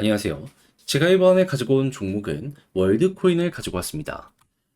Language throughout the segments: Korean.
안녕하세요. 제가 이번에 가지고 온 종목은 월드코인을 가지고 왔습니다.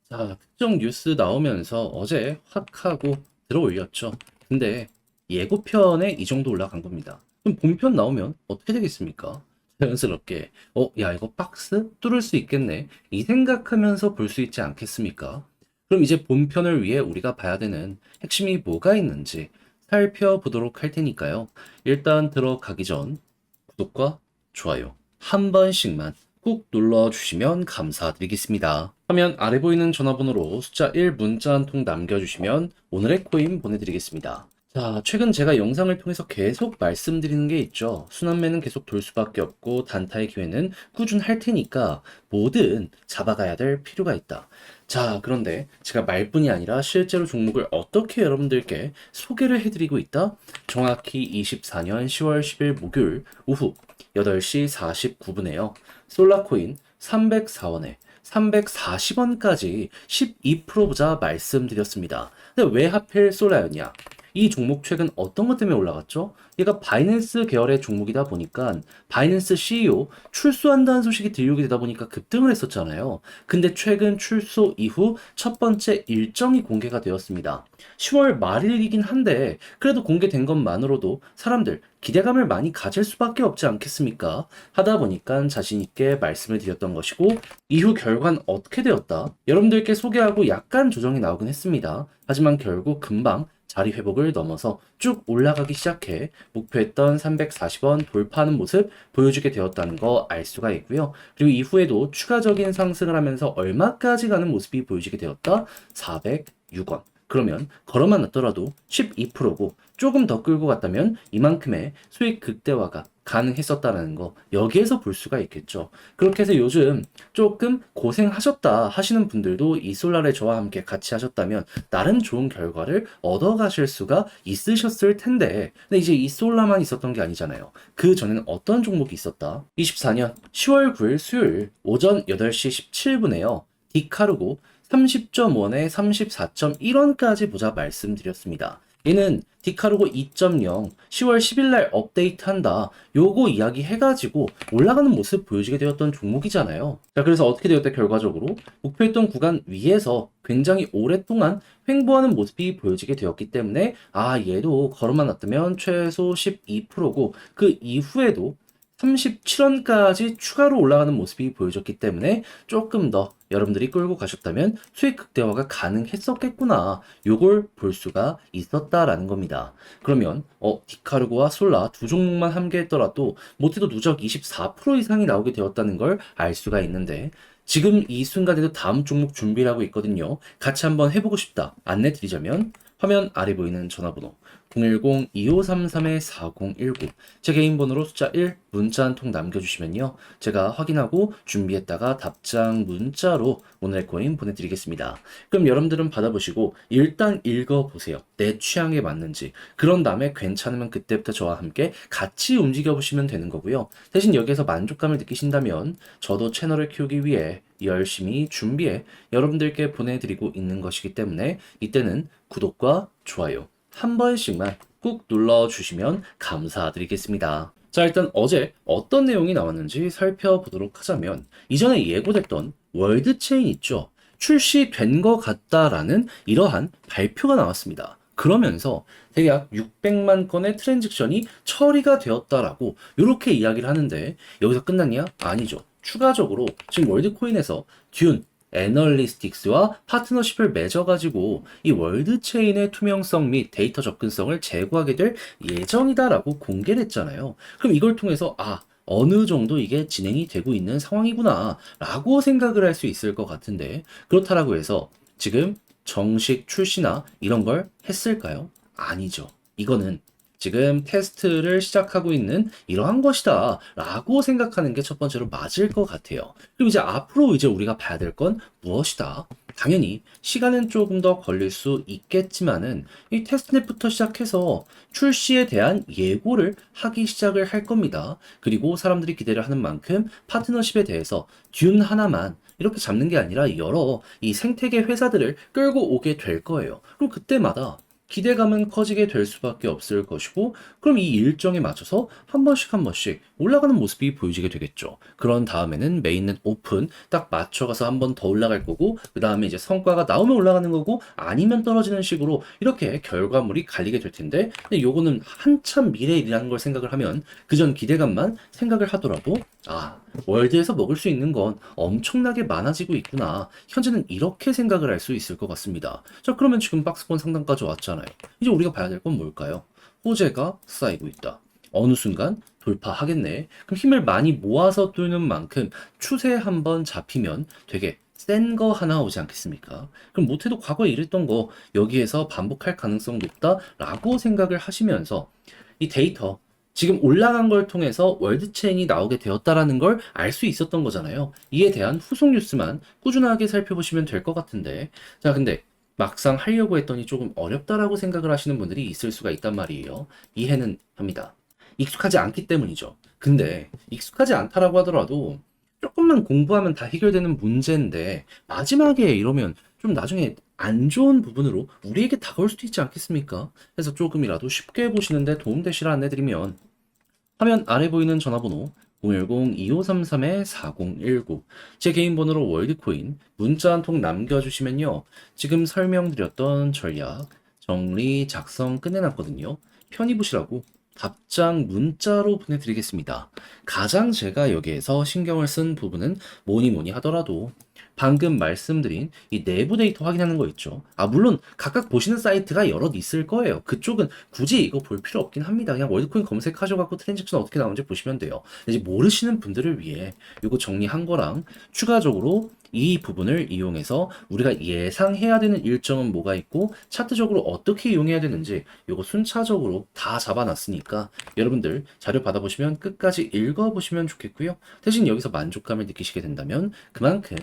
자, 특정 뉴스 나오면서 어제 확 하고 들어 올렸죠. 근데 예고편에 이 정도 올라간 겁니다. 그럼 본편 나오면 어떻게 되겠습니까? 자연스럽게, 야, 이거 박스 뚫을 수 있겠네. 이 생각하면서 볼 수 있지 않겠습니까? 그럼 이제 본편을 위해 우리가 봐야 되는 핵심이 뭐가 있는지 살펴보도록 할 테니까요. 일단 들어가기 전 구독과 좋아요 한 번씩만 꾹 눌러주시면 감사드리겠습니다. 화면 아래 보이는 전화번호로 숫자 1 문자 한 통 남겨주시면 오늘의 코인 보내드리겠습니다. 자, 최근 제가 영상을 통해서 계속 말씀드리는 게 있죠. 순환매는 계속 돌 수밖에 없고 단타의 기회는 꾸준할 테니까 뭐든 잡아가야 될 필요가 있다. 자, 그런데 제가 말뿐이 아니라 실제로 종목을 어떻게 여러분들께 소개를 해드리고 있다? 정확히 24년 10월 10일 목요일 오후 8시 49분에요. 솔라코인 304원에 340원까지 12% 보자 말씀드렸습니다. 근데 왜 하필 솔라였냐? 이 종목 최근 어떤 것 때문에 올라갔죠? 얘가 바이낸스 계열의 종목이다 보니까 바이낸스 CEO 출소한다는 소식이 들리게 되다 보니까 급등을 했었잖아요. 근데 최근 출소 이후 첫 번째 일정이 공개가 되었습니다. 10월 말일이긴 한데 그래도 공개된 것만으로도 사람들 기대감을 많이 가질 수밖에 없지 않겠습니까? 하다 보니까 자신 있게 말씀을 드렸던 것이고 이후 결과는 어떻게 되었다? 여러분들께 소개하고 약간 조정이 나오긴 했습니다. 하지만 결국 금방 자리 회복을 넘어서 쭉 올라가기 시작해 목표했던 340원 돌파하는 모습 보여주게 되었다는 거 알 수가 있고요. 그리고 이후에도 추가적인 상승을 하면서 얼마까지 가는 모습이 보여지게 되었다? 406원. 그러면 걸어만 놨더라도 12%고 조금 더 끌고 갔다면 이만큼의 수익 극대화가 가능했었다는 거 여기에서 볼 수가 있겠죠. 그렇게 해서 요즘 조금 고생하셨다 하시는 분들도 이 솔라를 저와 함께 같이 하셨다면 나름 좋은 결과를 얻어가실 수가 있으셨을 텐데 근데 이제 이 솔라만 있었던 게 아니잖아요. 그 전에는 어떤 종목이 있었다? 24년 10월 9일 수요일 오전 8시 17분에요. 디카르고 30.1에 34.1원까지 보자 말씀드렸습니다. 얘는 디카르고 2.0 10월 10일 날 업데이트한다. 요거 이야기 해가지고 올라가는 모습 보여주게 되었던 종목이잖아요. 자, 그래서 어떻게 되었대 결과적으로 목표했던 구간 위에서 굉장히 오랫동안 횡보하는 모습이 보여지게 되었기 때문에 얘도 걸어만 놨다면 최소 12%고 그 이후에도 37원까지 추가로 올라가는 모습이 보여졌기 때문에 조금 더 여러분들이 끌고 가셨다면 수익 극대화가 가능했었겠구나. 요걸 볼 수가 있었다라는 겁니다. 그러면 디카르고와 솔라 두 종목만 함께했더라도 못해도 누적 24% 이상이 나오게 되었다는 걸 알 수가 있는데 지금 이 순간에도 다음 종목 준비를 하고 있거든요. 같이 한번 해보고 싶다. 안내 드리자면 화면 아래 보이는 전화번호 010-2533-4019 제 개인 번호로 숫자 1 문자 한 통 남겨주시면요. 제가 확인하고 준비했다가 답장 문자로 오늘의 코인 보내드리겠습니다. 그럼 여러분들은 받아보시고 일단 읽어보세요. 내 취향에 맞는지. 그런 다음에 괜찮으면 그때부터 저와 함께 같이 움직여보시면 되는 거고요. 대신 여기에서 만족감을 느끼신다면 저도 채널을 키우기 위해 열심히 준비해 여러분들께 보내드리고 있는 것이기 때문에 이때는 구독과 좋아요 한 번씩만 꾹 눌러주시면 감사드리겠습니다. 자, 일단 어제 어떤 내용이 나왔는지 살펴보도록 하자면 이전에 예고됐던 월드체인 있죠. 출시된 것 같다라는 이러한 발표가 나왔습니다. 그러면서 대략 600만 건의 트랜잭션이 처리가 되었다라고 이렇게 이야기를 하는데 여기서 끝났냐? 아니죠. 추가적으로 지금 월드코인에서 듄 애널리스틱스와 파트너십을 맺어가지고 이 월드체인의 투명성 및 데이터 접근성을 제고하게 될 예정이다라고 공개를 했잖아요. 그럼 이걸 통해서 어느 정도 이게 진행이 되고 있는 상황이구나 라고 생각을 할 수 있을 것 같은데 그렇다라고 해서 지금 정식 출시나 이런 걸 했을까요? 아니죠. 이거는 지금 테스트를 시작하고 있는 이러한 것이다 라고 생각하는 게 첫 번째로 맞을 것 같아요. 그럼 이제 앞으로 이제 우리가 봐야 될 건 무엇이다? 당연히 시간은 조금 더 걸릴 수 있겠지만은 이 테스트넷부터 시작해서 출시에 대한 예고를 하기 시작을 할 겁니다. 그리고 사람들이 기대를 하는 만큼 파트너십에 대해서 듄 하나만 이렇게 잡는 게 아니라 여러 이 생태계 회사들을 끌고 오게 될 거예요. 그럼 그때마다 기대감은 커지게 될 수밖에 없을 것이고, 그럼 이 일정에 맞춰서 한 번씩 한 번씩 올라가는 모습이 보여지게 되겠죠. 그런 다음에는 메인넷 오픈 딱 맞춰가서 한 번 더 올라갈 거고, 그 다음에 이제 성과가 나오면 올라가는 거고, 아니면 떨어지는 식으로 이렇게 결과물이 갈리게 될 텐데, 근데 요거는 한참 미래 일이라는 걸 생각을 하면 그전 기대감만 생각을 하더라도, 아, 월드에서 먹을 수 있는 건 엄청나게 많아지고 있구나. 현재는 이렇게 생각을 할 수 있을 것 같습니다. 자, 그러면 지금 박스권 상단까지 왔잖아요. 이제 우리가 봐야 될 건 뭘까요? 호재가 쌓이고 있다. 어느 순간 돌파하겠네. 그럼 힘을 많이 모아서 뚫는 만큼 추세에 한번 잡히면 되게 센 거 하나 오지 않겠습니까? 그럼 못해도 과거에 이랬던 거 여기에서 반복할 가능성 높다라고 생각을 하시면서 이 데이터 지금 올라간 걸 통해서 월드체인이 나오게 되었다라는 걸 알 수 있었던 거잖아요. 이에 대한 후속 뉴스만 꾸준하게 살펴보시면 될 것 같은데, 자, 근데 막상 하려고 했더니 조금 어렵다라고 생각을 하시는 분들이 있을 수가 있단 말이에요. 이해는 합니다. 익숙하지 않기 때문이죠. 근데 익숙하지 않다라고 하더라도 조금만 공부하면 다 해결되는 문제인데, 마지막에 이러면 좀 나중에 안 좋은 부분으로 우리에게 다가올 수도 있지 않겠습니까? 그래서 조금이라도 쉽게 보시는데 도움되시라 안내드리면, 화면 아래 보이는 전화번호 010-2533-4019, 제 개인 번호로 월드코인 문자 한 통 남겨주시면요, 지금 설명드렸던 전략 정리 작성 끝내놨거든요. 편히 보시라고 답장 문자로 보내드리겠습니다. 가장 제가 여기에서 신경을 쓴 부분은 뭐니 뭐니 하더라도 방금 말씀드린 이 내부 데이터 확인하는 거 있죠. 아, 물론 각각 보시는 사이트가 여럿 있을 거예요. 그쪽은 굳이 이거 볼 필요 없긴 합니다. 그냥 월드코인 검색하셔갖고 트랜잭션 어떻게 나오는지 보시면 돼요. 이제 모르시는 분들을 위해 이거 정리한 거랑 추가적으로 이 부분을 이용해서 우리가 예상해야 되는 일정은 뭐가 있고 차트적으로 어떻게 이용해야 되는지 이거 순차적으로 다 잡아놨으니까 여러분들 자료 받아보시면 끝까지 읽어보시면 좋겠고요. 대신 여기서 만족감을 느끼시게 된다면 그만큼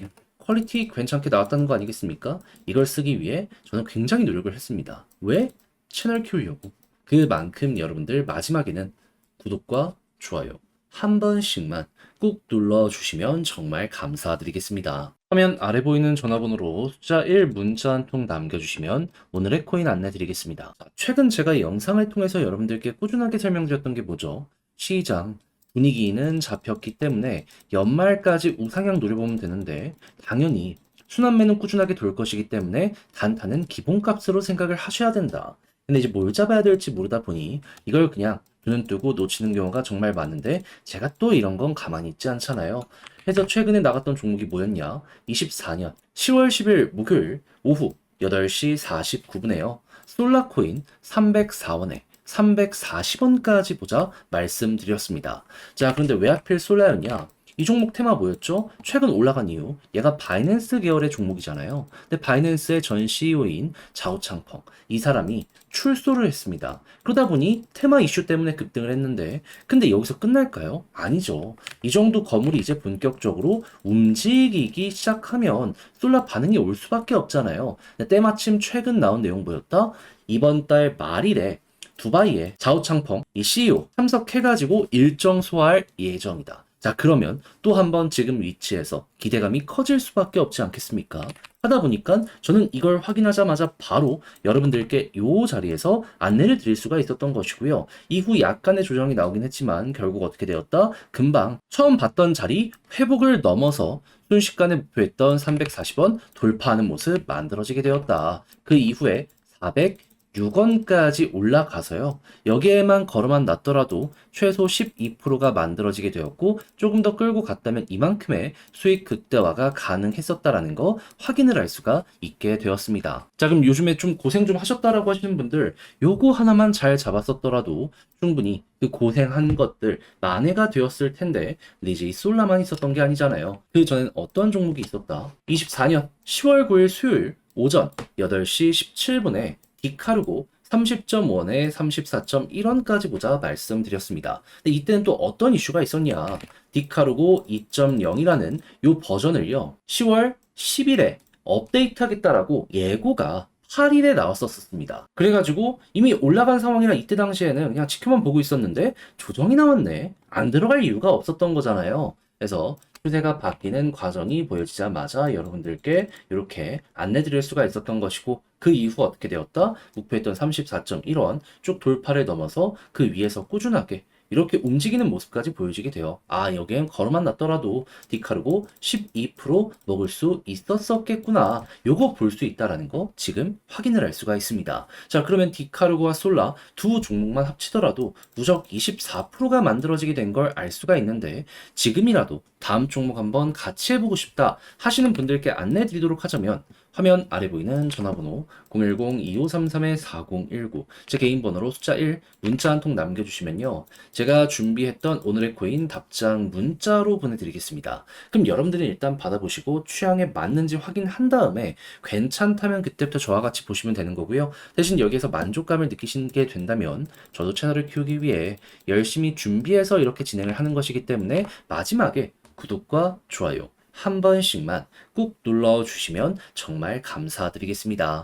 퀄리티 괜찮게 나왔다는 거 아니겠습니까? 이걸 쓰기 위해 저는 굉장히 노력을 했습니다. 왜? 채널 키우려고. 그만큼 여러분들 마지막에는 구독과 좋아요 한 번씩만 꾹 눌러주시면 정말 감사드리겠습니다. 화면 아래 보이는 전화번호로 숫자 1 문자 한 통 남겨주시면 오늘의 코인 안내드리겠습니다. 최근 제가 영상을 통해서 여러분들께 꾸준하게 설명드렸던 게 뭐죠? 시장 분위기는 잡혔기 때문에 연말까지 우상향 노려보면 되는데, 당연히 순환매는 꾸준하게 돌 것이기 때문에 단타는 기본값으로 생각을 하셔야 된다. 근데 이제 뭘 잡아야 될지 모르다 보니 이걸 그냥 눈 뜨고 놓치는 경우가 정말 많은데, 제가 또 이런 건 가만히 있지 않잖아요. 그래서 최근에 나갔던 종목이 뭐였냐? 24년 10월 10일 목요일 오후 8시 49분에요. 솔라코인 304원에 340원까지 보자 말씀드렸습니다. 자, 그런데 왜 하필 솔라였냐? 이 종목 테마 뭐였죠? 최근 올라간 이유, 얘가 바이낸스 계열의 종목이잖아요. 근데 바이낸스의 전 CEO인 자오창펑, 이 사람이 출소를 했습니다. 그러다 보니 테마 이슈 때문에 급등을 했는데, 근데 여기서 끝날까요? 아니죠. 이 정도 거물이 이제 본격적으로 움직이기 시작하면 솔라 반응이 올 수밖에 없잖아요. 근데 때마침 최근 나온 내용 뭐였다? 이번 달 말일에 두바이에 자오창펑 이 CEO 참석해가지고 일정 소화할 예정이다. 자, 그러면 또 한 번 지금 위치에서 기대감이 커질 수밖에 없지 않겠습니까? 하다 보니까 저는 이걸 확인하자마자 바로 여러분들께 이 자리에서 안내를 드릴 수가 있었던 것이고요. 이후 약간의 조정이 나오긴 했지만 결국 어떻게 되었다? 금방 처음 봤던 자리 회복을 넘어서 순식간에 목표했던 340원 돌파하는 모습 만들어지게 되었다. 그 이후에 406원까지 올라가서요. 여기에만 걸어만 놨더라도 최소 12%가 만들어지게 되었고, 조금 더 끌고 갔다면 이만큼의 수익 극대화가 가능했었다라는 거 확인을 할 수가 있게 되었습니다. 자, 그럼 요즘에 좀 고생 좀 하셨다라고 하시는 분들, 요거 하나만 잘 잡았었더라도 충분히 그 고생한 것들 만회가 되었을 텐데, 근데 이제 이 솔라만 있었던 게 아니잖아요. 그 전엔 어떤 종목이 있었다? 24년 10월 9일 수요일 오전 8시 17분에 디카르고 30.1에 34.1원까지 보자 말씀드렸습니다. 근데 이때는 또 어떤 이슈가 있었냐? 디카르고 2.0이라는 요 버전을요, 10월 10일에 업데이트하겠다라고 예고가 8일에 나왔었습니다. 그래가지고 이미 올라간 상황이라 이때 당시에는 그냥 지켜만 보고 있었는데 조정이 나왔네. 안 들어갈 이유가 없었던 거잖아요. 그래서 추세가 바뀌는 과정이 보여지자마자 여러분들께 이렇게 안내 드릴 수가 있었던 것이고, 그 이후 어떻게 되었다? 목표했던 34.1원 쭉 돌파를 넘어서 그 위에서 꾸준하게 이렇게 움직이는 모습까지 보여지게 돼요. 아, 여기엔 걸어만 놨더라도 디카르고 12% 먹을 수 있었었겠구나. 요거 볼 수 있다라는 거 지금 확인을 할 수가 있습니다. 자, 그러면 디카르고와 솔라 두 종목만 합치더라도 누적 24%가 만들어지게 된 걸 알 수가 있는데, 지금이라도 다음 종목 한번 같이 해보고 싶다 하시는 분들께 안내 드리도록 하자면, 화면 아래 보이는 전화번호 010-2533-4019 제 개인 번호로 숫자 1 문자 한 통 남겨주시면요, 제가 준비했던 오늘의 코인 답장 문자로 보내드리겠습니다. 그럼 여러분들이 일단 받아보시고 취향에 맞는지 확인한 다음에 괜찮다면 그때부터 저와 같이 보시면 되는 거고요. 대신 여기에서 만족감을 느끼시게 된다면 저도 채널을 키우기 위해 열심히 준비해서 이렇게 진행을 하는 것이기 때문에 마지막에 구독과 좋아요 한 번씩만 꾹 눌러주시면 정말 감사드리겠습니다.